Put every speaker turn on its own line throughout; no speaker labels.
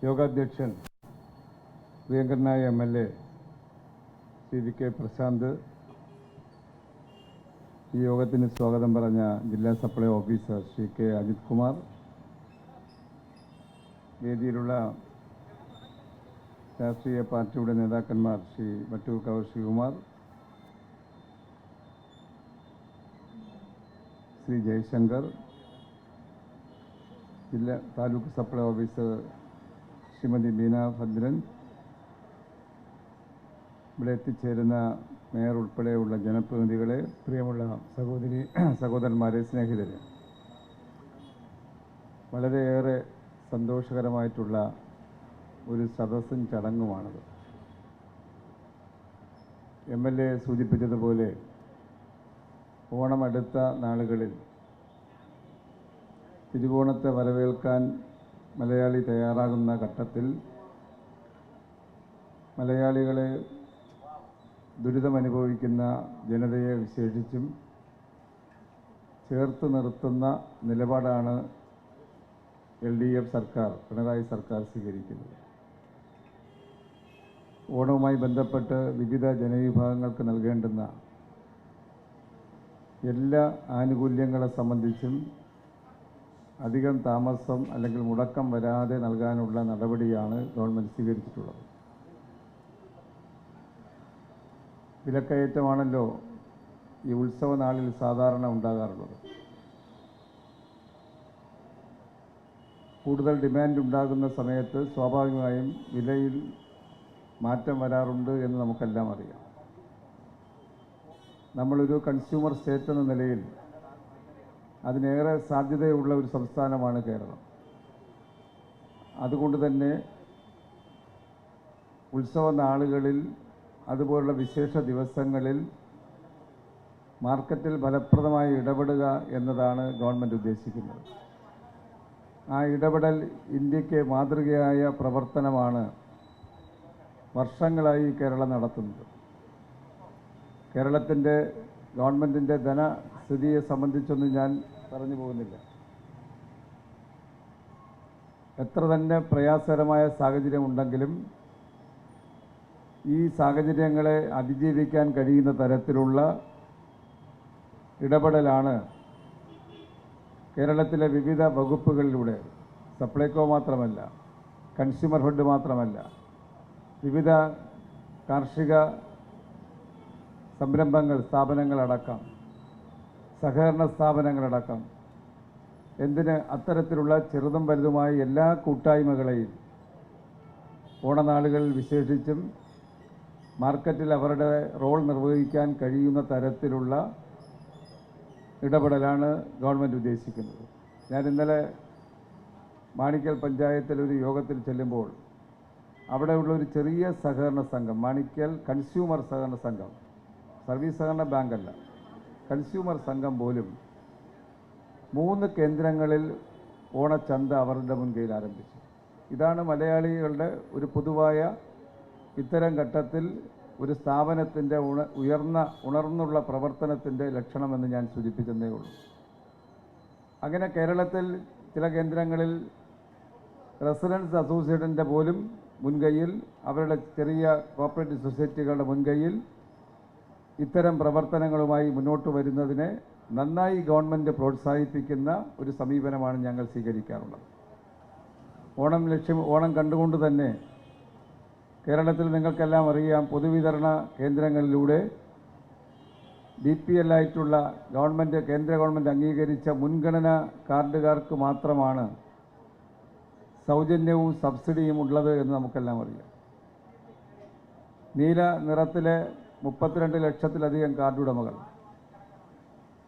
യോഗാധ്യക്ഷൻ പ്രിയങ്കരനായ MLA Shri VK Prashant, ഈ യോഗത്തിന് സ്വാഗതം പറഞ്ഞ ജില്ലാ supply officer Shri K Ajith Kumar, വേദിയിലുള്ള രാഷ്ട്രീയ പാർട്ടിയുടെ നേതാക്കന്മാർ ശ്രീ വട്ടൂർക്കാവ് ശ്രീകുമാർ, ശ്രീ ജയശങ്കർ, ജില്ലാ താലൂക്ക് സപ്ലൈ ഓഫീസർ ശ്രീമതി ബീന ഭദ്രൻ, ഇവിടെ എത്തിച്ചേരുന്ന മേയർ ഉൾപ്പെടെയുള്ള ജനപ്രതിനിധികളെ, പ്രിയമുള്ള സഹോദരന്മാരെ, സ്നേഹിതരെ, വളരെയേറെ സന്തോഷകരമായിട്ടുള്ള ഒരു സദസ്സും ചടങ്ങുമാണത്. MLA സൂചിപ്പിച്ചതുപോലെ ഓണം അടുത്ത നാളുകളിൽ തിരുവോണത്തെ വരവേൽക്കാൻ മലയാളി തയ്യാറാകുന്ന ഘട്ടത്തിൽ മലയാളികളെ ദുരിതമനുഭവിക്കുന്ന ജനതയെ വിശേഷിച്ചും ചേർത്ത് നിർത്തുന്ന നിലപാടാണ് LDF സർക്കാർ, പിണറായി സർക്കാർ സ്വീകരിക്കുന്നത്. ഓണവുമായി ബന്ധപ്പെട്ട് വിവിധ ജനവിഭാഗങ്ങൾക്ക് നൽകേണ്ടുന്ന എല്ലാ ആനുകൂല്യങ്ങളെ സംബന്ധിച്ചും അധികം താമസം അല്ലെങ്കിൽ മുടക്കം വരാതെ നൽകാനുള്ള നടപടിയാണ് ഗവൺമെൻറ് സ്വീകരിച്ചിട്ടുള്ളത്. വിലക്കയറ്റമാണല്ലോ ഈ ഉത്സവ നാളിൽ സാധാരണ ഉണ്ടാകാറുള്ളത്. കൂടുതൽ ഡിമാൻഡ് ഉണ്ടാകുന്ന സമയത്ത് സ്വാഭാവികമായും വിലയിൽ മാറ്റം വരാറുണ്ട് എന്ന് നമുക്കെല്ലാം അറിയാം. നമ്മളൊരു കൺസ്യൂമർ സ്റ്റേറ്റ് എന്ന നിലയിൽ അതിനേറെ സാധ്യതയുള്ള ഒരു സംസ്ഥാനമാണ് കേരളം. അതുകൊണ്ട് തന്നെ ഉത്സവ നാളുകളിൽ അതുപോലുള്ള വിശേഷ ദിവസങ്ങളിൽ മാർക്കറ്റിൽ ഫലപ്രദമായി ഇടപെടുക എന്നതാണ് ഗവൺമെൻറ് ഉദ്ദേശിക്കുന്നത്. ആ ഇടപെടൽ ഇന്ത്യക്ക് മാതൃകയായ പ്രവർത്തനമാണ് വർഷങ്ങളായി കേരളം നടത്തുന്നത്. കേരളത്തിൻ്റെ ഗവൺമെൻറ്റിൻ്റെ ധനസ്ഥിതിയെ സംബന്ധിച്ചൊന്നും ഞാൻ പറഞ്ഞു പോകുന്നില്ല. എത്ര തന്നെ പ്രയാസകരമായ സാഹചര്യമുണ്ടെങ്കിലും ഈ സാഹചര്യങ്ങളെ അതിജീവിക്കാൻ കഴിയുന്ന തരത്തിലുള്ള ഇടപെടലാണ് കേരളത്തിലെ വിവിധ വകുപ്പുകളിലൂടെ, സപ്ലൈകോ മാത്രമല്ല, കൺസ്യൂമർ ഫെഡ് മാത്രമല്ല, വിവിധ കാർഷിക സംരംഭങ്ങൾ, സ്ഥാപനങ്ങളടക്കം, സഹകരണ സ്ഥാപനങ്ങളടക്കം, എന്തിന് അത്തരത്തിലുള്ള ചെറുതും വലുതുമായ എല്ലാ കൂട്ടായ്മകളെയും ഓണനാളുകളിൽ വിശേഷിച്ചും മാർക്കറ്റിൽ അവരുടെ റോൾ നിർവഹിക്കാൻ കഴിയുന്ന തരത്തിലുള്ള ഇടപെടലാണ് ഗവൺമെൻറ് ഉദ്ദേശിക്കുന്നത്. ഞാൻ ഇന്നലെ മാണിക്കൽ പഞ്ചായത്തിലൊരു യോഗത്തിൽ ചെല്ലുമ്പോൾ അവിടെയുള്ള ഒരു ചെറിയ സഹകരണ സംഘം, മാണിക്കൽ കൺസ്യൂമർ സഹകരണ സംഘം, സർവീസ് സഹകരണ ബാങ്കല്ല, കൺസ്യൂമർ സംഘം പോലും 3 കേന്ദ്രങ്ങളിൽ ഓണച്ചന്ത അവരുടെ മുൻകൈയിൽ ആരംഭിച്ചു. ഇതാണ് മലയാളികളുടെ ഒരു പൊതുവായ ഇത്തരം ഘട്ടത്തിൽ ഒരു സ്ഥാപനത്തിൻ്റെ ഉണർന്നുള്ള പ്രവർത്തനത്തിൻ്റെ ലക്ഷണമെന്ന് ഞാൻ സൂചിപ്പിച്ചതേ ഉള്ളൂ. അങ്ങനെ കേരളത്തിൽ ചില കേന്ദ്രങ്ങളിൽ റെസിഡൻസ് അസോസിയേഷൻ്റെ പോലും മുൻകൈയിൽ, അവരുടെ ചെറിയ കോപ്പറേറ്റീവ് സൊസൈറ്റികളുടെ മുൻകൈയിൽ ഇത്തരം പ്രവർത്തനങ്ങളുമായി മുന്നോട്ട് വരുന്നതിനെ നന്നായി ഗവൺമെൻറ് പ്രോത്സാഹിപ്പിക്കുന്ന ഒരു സമീപനമാണ് ഞങ്ങൾ സ്വീകരിക്കാറുള്ളത്. ഓണം കണ്ടുകൊണ്ട് തന്നെ കേരളത്തിൽ നിങ്ങൾക്കെല്ലാം അറിയാം, പൊതുവിതരണ കേന്ദ്രങ്ങളിലൂടെ BPL ആയിട്ടുള്ള കേന്ദ്ര ഗവൺമെൻറ് അംഗീകരിച്ച മുൻഗണനാ കാർഡുകാർക്ക് മാത്രമാണ് സൗജന്യവും സബ്സിഡിയും ഉള്ളത് എന്ന് നമുക്കെല്ലാം അറിയാം. നീല നിറത്തിലെ 32 ലക്ഷത്തിലധികം കാർഡുടമകൾ,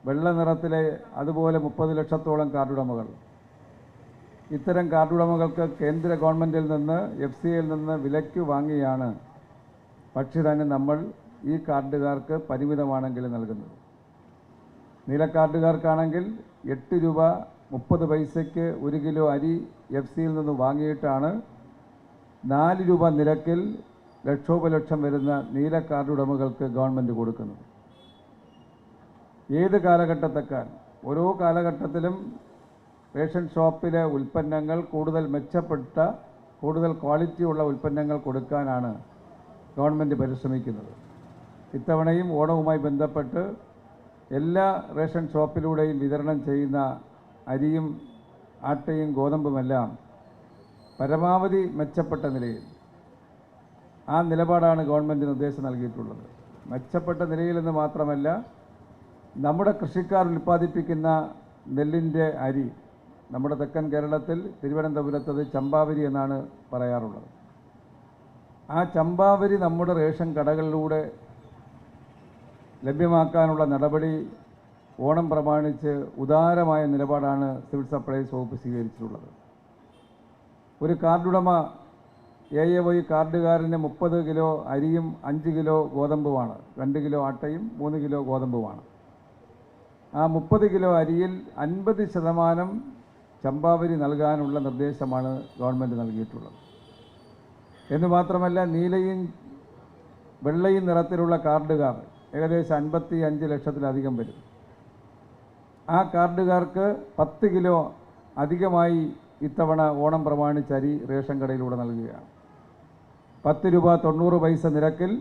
വെള്ള നിറത്തിലെ അതുപോലെ 30 ലക്ഷത്തോളം കാർഡുടമകൾ, ഇത്തരം കാർഡുടമകൾക്ക് കേന്ദ്ര ഗവൺമെൻറ്റിൽ നിന്ന്, FCIയിൽ നിന്ന് വിലയ്ക്ക് വാങ്ങിയാണ് ഭക്ഷ്യധാന്യം നമ്മൾ ഈ കാർഡുകാർക്ക് പരിമിതമാണെങ്കിൽ നൽകുന്നത്. നീല കാർഡുകാർക്കാണെങ്കിൽ 8 രൂപ 30 പൈസയ്ക്ക് 1 കിലോ അരി FCIയിൽ നിന്ന് വാങ്ങിയിട്ടാണ് 4 രൂപ നിരക്കിൽ ലക്ഷോപലക്ഷം വരുന്ന നീല കാർഡുടമകൾക്ക് ഗവൺമെൻറ് കൊടുക്കുന്നത്. ഏത് കാലഘട്ടത്തേക്കാൾ ഓരോ കാലഘട്ടത്തിലും റേഷൻ ഷോപ്പിലെ ഉൽപ്പന്നങ്ങൾ കൂടുതൽ മെച്ചപ്പെട്ട കൂടുതൽ ക്വാളിറ്റിയുള്ള ഉൽപ്പന്നങ്ങൾ കൊടുക്കാനാണ് ഗവൺമെൻറ് പരിശ്രമിക്കുന്നത്. ഇത്തവണയും ഓണവുമായി ബന്ധപ്പെട്ട് എല്ലാ റേഷൻ ഷോപ്പിലൂടെയും വിതരണം ചെയ്യുന്ന അരിയും ആട്ടയും ഗോതമ്പുമെല്ലാം പരമാവധി മെച്ചപ്പെട്ട നിലയിൽ, ആ നിലപാടാണ് ഗവൺമെൻറ് നിർദ്ദേശം നൽകിയിട്ടുള്ളത്. മെച്ചപ്പെട്ട നിലയിലെന്ന് മാത്രമല്ല, നമ്മുടെ കൃഷിക്കാർ ഉൽപ്പാദിപ്പിക്കുന്ന നെല്ലിൻ്റെ അരി, നമ്മുടെ തെക്കൻ കേരളത്തിൽ തിരുവനന്തപുരത്തത് ചമ്പാവരി എന്നാണ് പറയാറുള്ളത്. ആ ചമ്പാവരി നമ്മുടെ റേഷൻ കടകളിലൂടെ ലഭ്യമാക്കാനുള്ള നടപടി ഓണം പ്രമാണിച്ച് ഉദാരമായ നിലപാടാണ് സിവിൽ സപ്ലൈസ് വകുപ്പ് സ്വീകരിച്ചിട്ടുള്ളത്. ഒരു കാർഡുടമ AAY കാർഡുകാരന് 30 കിലോ അരിയും 5 കിലോ ഗോതമ്പുമാണ്, 2 കിലോ ആട്ടയും 3 കിലോ ഗോതമ്പുമാണ്. ആ 30 കിലോ അരിയിൽ 50% ചമ്പാവരി നൽകാനുള്ള നിർദ്ദേശമാണ് ഗവൺമെൻറ് നൽകിയിട്ടുള്ളത്. എന്ന് മാത്രമല്ല, നീലയും വെള്ളയും നിറത്തിലുള്ള കാർഡുകാർ ഏകദേശം 55 ലക്ഷത്തിലധികം വരും. ആ കാർഡുകാർക്ക് 10 കിലോ അധികമായി ഇത്തവണ ഓണം പ്രമാണിച്ച് അരി റേഷൻ കടയിലൂടെ നൽകുകയാണ്. 10 രൂപ 90 പൈസ നിരക്കിൽ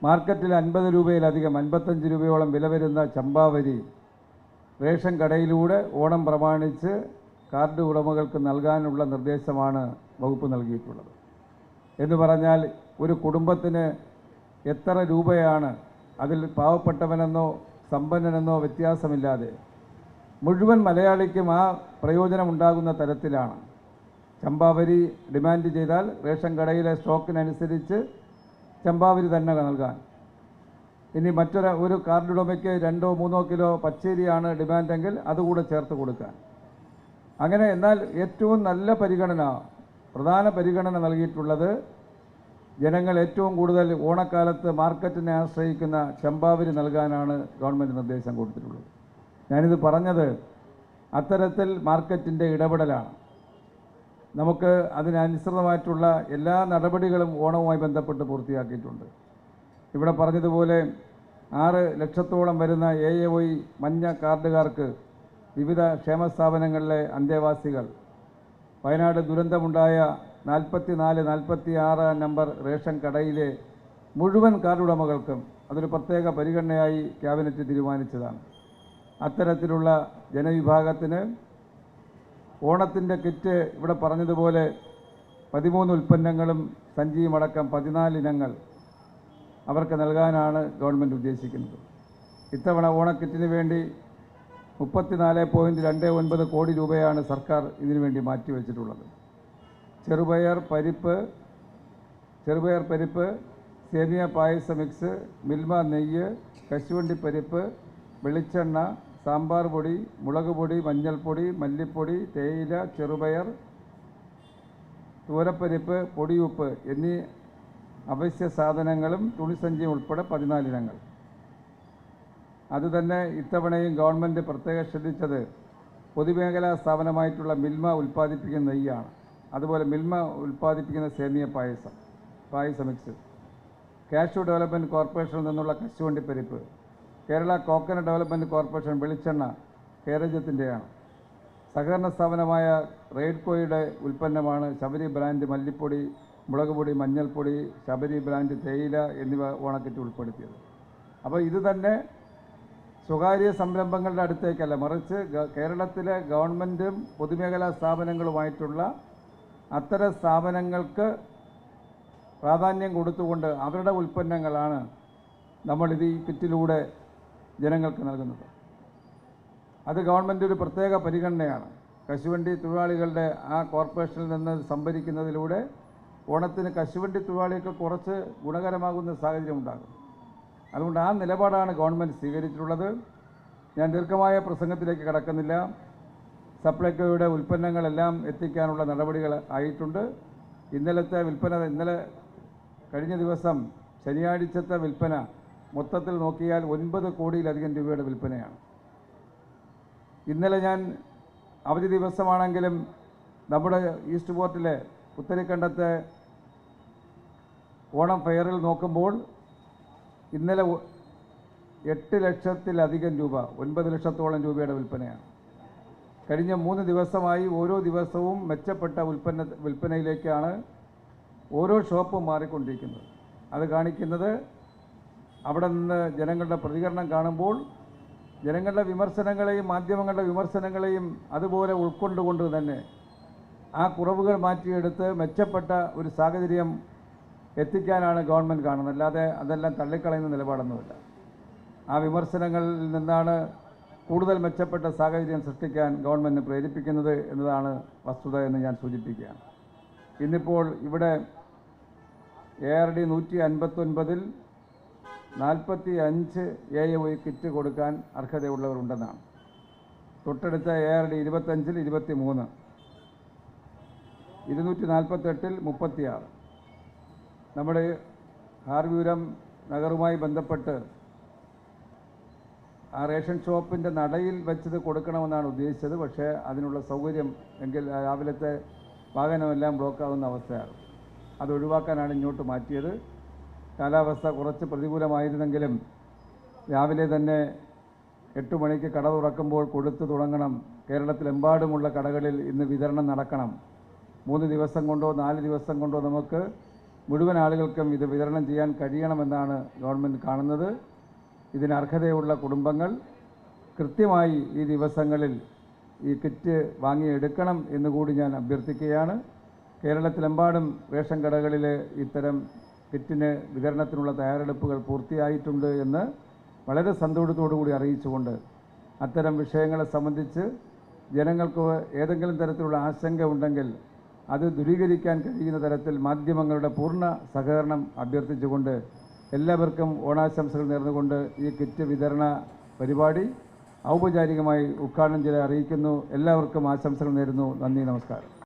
മാർക്കറ്റിൽ 50 രൂപയിലധികം 55 രൂപയോളം വില വരുന്ന ചമ്പാവരി റേഷൻ കടയിലൂടെ ഓണം പ്രമാണിച്ച് കാർഡ് ഉടമകൾക്ക് നൽകാനുള്ള നിർദ്ദേശമാണ് വകുപ്പ് നൽകിയിട്ടുള്ളത്. എന്ന് പറഞ്ഞാൽ ഒരു കുടുംബത്തിന് എത്ര രൂപയാണ്, അതിൽ പാവപ്പെട്ടവനെന്നോ സമ്പന്നനെന്നോ വ്യത്യാസമില്ലാതെ മുഴുവൻ മലയാളിക്കും ആ പ്രയോജനമുണ്ടാകുന്ന തരത്തിലാണ്. ചമ്പാവരി ഡിമാൻഡ് ചെയ്താൽ റേഷൻ കടയിലെ സ്റ്റോക്കിനനുസരിച്ച് ചമ്പാവരി തന്നെ നൽകാൻ. ഇനി ഒരു കാർഡുടമയ്ക്ക് 2-3 കിലോ പച്ചരിയാണ് ഡിമാൻഡെങ്കിൽ അതുകൂടെ ചേർത്ത് കൊടുക്കാൻ. അങ്ങനെ എന്നാൽ ഏറ്റവും നല്ല പ്രധാന പരിഗണന നൽകിയിട്ടുള്ളത് ജനങ്ങൾ ഏറ്റവും കൂടുതൽ ഓണക്കാലത്ത് മാർക്കറ്റിനെ ആശ്രയിക്കുന്ന ചമ്പാവരി നൽകാനാണ് ഗവൺമെൻറ് നിർദ്ദേശം കൊടുത്തിട്ടുള്ളത്. ഞാനിത് പറഞ്ഞത് അത്തരത്തിൽ മാർക്കറ്റിൻ്റെ ഇടപെടലാണ്. നമുക്ക് അതിനനുസൃതമായിട്ടുള്ള എല്ലാ നടപടികളും ഓണവുമായി ബന്ധപ്പെട്ട് പൂർത്തിയാക്കിയിട്ടുണ്ട്. ഇവിടെ പറഞ്ഞതുപോലെ 6 ലക്ഷത്തോളം വരുന്ന AAY മഞ്ഞ കാർഡുകാർക്ക് വിവിധ ക്ഷേമ സ്ഥാപനങ്ങളിലെ അന്തേവാസികൾ, വയനാട് ദുരന്തമുണ്ടായ 44-46 നമ്പർ റേഷൻ കടയിലെ മുഴുവൻ കാർഡുടമകൾക്കും അതൊരു പ്രത്യേക പരിഗണനയായി ക്യാബിനറ്റ് തീരുമാനിച്ചതാണ്. അത്തരത്തിലുള്ള ജനവിഭാഗത്തിന് ഓണത്തിൻ്റെ കിറ്റ് ഇവിടെ പറഞ്ഞതുപോലെ 13 ഉൽപ്പന്നങ്ങളും സഞ്ചിയുമടക്കം 14 ഇനങ്ങൾ അവർക്ക് നൽകാനാണ് ഗവൺമെൻറ് ഉദ്ദേശിക്കുന്നത്. ഇത്തവണ ഓണക്കിറ്റിന് വേണ്ടി 34.29 കോടി രൂപയാണ് സർക്കാർ ഇതിനു വേണ്ടി മാറ്റിവെച്ചിട്ടുള്ളത്. ചെറുപയർ പരിപ്പ്, സേമിയ പായസ മിക്സ്, മിൽമ നെയ്യ്, കശുവണ്ടി പരിപ്പ്, വെളിച്ചെണ്ണ, സാമ്പാർ പൊടി, മുളക് പൊടി, മഞ്ഞൾപ്പൊടി, മല്ലിപ്പൊടി, തേയില, ചെറുപയർ, തൂരപ്പരിപ്പ്, പൊടിയുപ്പ് എന്നീ അവശ്യ സാധനങ്ങളും തുണിസഞ്ചിയും ഉൾപ്പെടെ 14 ഇനങ്ങൾ. അതുതന്നെ ഇത്തവണയും ഗവൺമെൻറ് പ്രത്യേകം ശ്രദ്ധിച്ചത് പൊതുമേഖലാ സ്ഥാപനമായിട്ടുള്ള മിൽമ ഉൽപ്പാദിപ്പിക്കുന്ന നെയ്യാണ്. അതുപോലെ മിൽമ ഉൽപ്പാദിപ്പിക്കുന്ന സേമിയ പായസ മിക്സ്, കാഷ്യൂ ഡെവലപ്മെൻറ്റ് കോർപ്പറേഷനിൽ നിന്നുള്ള കശുവണ്ടി പരിപ്പ്, കേരള കോക്കനട്ട് ഡെവലപ്മെൻറ്റ് കോർപ്പറേഷൻ വെളിച്ചെണ്ണ കേരജത്തിൻ്റെയാണ്. സഹകരണ സ്ഥാപനമായ റെയ്ഡ്കോയുടെ ഉൽപ്പന്നമാണ് ശബരി ബ്രാൻഡ് മല്ലിപ്പൊടി, മുളക് പൊടി, മഞ്ഞൾപ്പൊടി, ശബരി ബ്രാൻഡ് തേയില എന്നിവ ഓണക്കിറ്റ് ഉൾപ്പെടുത്തിയത്. അപ്പോൾ ഇത് തന്നെ സ്വകാര്യ സംരംഭങ്ങളുടെ അടുത്തേക്കല്ല, മറിച്ച് കേരളത്തിലെ ഗവൺമെൻറ്റും പൊതുമേഖലാ സ്ഥാപനങ്ങളുമായിട്ടുള്ള അത്തരം സ്ഥാപനങ്ങൾക്ക് പ്രാധാന്യം കൊടുത്തുകൊണ്ട് അവരുടെ ഉൽപ്പന്നങ്ങളാണ് നമ്മളിത് ഈ കിറ്റിലൂടെ ജനങ്ങൾക്ക് നൽകുന്നത്. അത് ഗവൺമെൻറ് ഒരു പ്രത്യേക പരിഗണനയാണ്. കശുവണ്ടി തൊഴിലാളികളുടെ ആ കോർപ്പറേഷനിൽ നിന്ന് സംഭരിക്കുന്നതിലൂടെ ഓണത്തിന് കശുവണ്ടി തൊഴിലാളികൾക്ക് കുറച്ച് ഗുണകരമാകുന്ന സാഹചര്യം ഉണ്ടാകും. അതുകൊണ്ട് ആ നിലപാടാണ് ഗവൺമെൻറ് സ്വീകരിച്ചിട്ടുള്ളത്. ഞാൻ ദീർഘമായ പ്രസംഗത്തിലേക്ക് കടക്കുന്നില്ല. സപ്ലൈകോയുടെ ഉൽപ്പന്നങ്ങളെല്ലാം എത്തിക്കാനുള്ള നടപടികൾ ആയിട്ടുണ്ട്. ഇന്നലെ കഴിഞ്ഞ ദിവസം ശനിയാഴ്ചത്തെ വിൽപ്പന മൊത്തത്തിൽ നോക്കിയാൽ 9 കോടിയിലധികം രൂപയുടെ വിൽപ്പനയാണ്. ഇന്നലെ ഞാൻ അവധി ദിവസമാണെങ്കിലും നമ്മുടെ ഈസ്റ്റ് പോർട്ടിലെ പുത്തരിക്കണ്ടത്തെ ഓണം ഫെയറിൽ നോക്കുമ്പോൾ ഇന്നലെ 8 ലക്ഷത്തിലധികം രൂപ, 9 ലക്ഷത്തോളം രൂപയുടെ വിൽപ്പനയാണ്. കഴിഞ്ഞ 3 ദിവസമായി ഓരോ ദിവസവും മെച്ചപ്പെട്ട വിൽപ്പനയിലേക്കാണ് ഓരോ ഷോപ്പും മാറിക്കൊണ്ടിരിക്കുന്നത്. അത് കാണിക്കുന്നത് അവിടെ നിന്ന് ജനങ്ങളുടെ പ്രതികരണം കാണുമ്പോൾ ജനങ്ങളുടെ വിമർശനങ്ങളെയും മാധ്യമങ്ങളുടെ വിമർശനങ്ങളെയും അതുപോലെ ഉൾക്കൊണ്ടുകൊണ്ട് തന്നെ ആ കുറവുകൾ മാറ്റിയെടുത്ത് മെച്ചപ്പെട്ട ഒരു സാഹചര്യം എത്തിക്കാനാണ് ഗവൺമെൻറ് കാണുന്നത്. അല്ലാതെ അതെല്ലാം തള്ളിക്കളയുന്ന നിലപാടൊന്നുമില്ല. ആ വിമർശനങ്ങളിൽ നിന്നാണ് കൂടുതൽ മെച്ചപ്പെട്ട സാഹചര്യം സൃഷ്ടിക്കാൻ ഗവൺമെൻറ് പ്രേരിപ്പിക്കുന്നത് എന്നതാണ് വസ്തുത എന്ന് ഞാൻ സൂചിപ്പിക്കുകയാണ്. ഇന്നിപ്പോൾ ഇവിടെ ARD 159-ൽ 45 AOI കിറ്റ് കൊടുക്കാൻ അർഹതയുള്ളവരുണ്ടെന്നാണ്. തൊട്ടടുത്ത ARD 25-ൽ 23, 248-ൽ 36. നമ്മുടെ ഹാർവ്യൂരം നഗറുമായി ബന്ധപ്പെട്ട് ആ റേഷൻ ഷോപ്പിൻ്റെ നടയിൽ വെച്ചത് കൊടുക്കണമെന്നാണ് ഉദ്ദേശിച്ചത്. പക്ഷേ അതിനുള്ള സൗകര്യം എങ്കിൽ രാവിലത്തെ വാഹനമെല്ലാം ബ്ലോക്കാവുന്ന അവസ്ഥയാണ്. അത് ഒഴിവാക്കാനാണ് ഇങ്ങോട്ട് മാറ്റിയത്. കാലാവസ്ഥ കുറച്ച് പ്രതികൂലമായിരുന്നെങ്കിലും രാവിലെ തന്നെ 8 മണിക്ക് കട തുറക്കുമ്പോൾ കൊടുത്തു തുടങ്ങണം. കേരളത്തിലെമ്പാടുമുള്ള കടകളിൽ ഇന്ന് വിതരണം നടക്കണം. 3 ദിവസം കൊണ്ടോ 4 ദിവസം കൊണ്ടോ നമുക്ക് മുഴുവൻ ആളുകൾക്കും ഇത് വിതരണം ചെയ്യാൻ കഴിയണമെന്നാണ് ഗവൺമെൻറ് കാണുന്നത്. ഇതിന് അർഹതയുള്ള കുടുംബങ്ങൾ കൃത്യമായി ഈ ദിവസങ്ങളിൽ ഈ കിറ്റ് വാങ്ങിയെടുക്കണം എന്നുകൂടി ഞാൻ അഭ്യർത്ഥിക്കുകയാണ്. കേരളത്തിലെമ്പാടും റേഷൻ കടകളിൽ ഇത്തരം കിറ്റിന് വിതരണത്തിനുള്ള തയ്യാറെടുപ്പുകൾ പൂർത്തിയായിട്ടുണ്ട് എന്ന് വളരെ സന്തോഷത്തോടുകൂടി അറിയിച്ചുകൊണ്ട് അത്തരം വിഷയങ്ങളെ സംബന്ധിച്ച് ജനങ്ങൾക്ക് ഏതെങ്കിലും തരത്തിലുള്ള ആശങ്ക ഉണ്ടെങ്കിൽ അത് ദൂരീകരിക്കാൻ കഴിയുന്ന തരത്തിൽ മാധ്യമങ്ങളുടെ പൂർണ്ണ സഹകരണം അഭ്യർത്ഥിച്ചുകൊണ്ട് എല്ലാവർക്കും ഓണാശംസകൾ നേർന്നുകൊണ്ട് ഈ കിറ്റ് വിതരണ പരിപാടി ഔപചാരികമായി ഉദ്ഘാടനം ചെയ്ത് അറിയിക്കുന്നു. എല്ലാവർക്കും ആശംസകൾ നേരുന്നു. നന്ദി, നമസ്കാരം.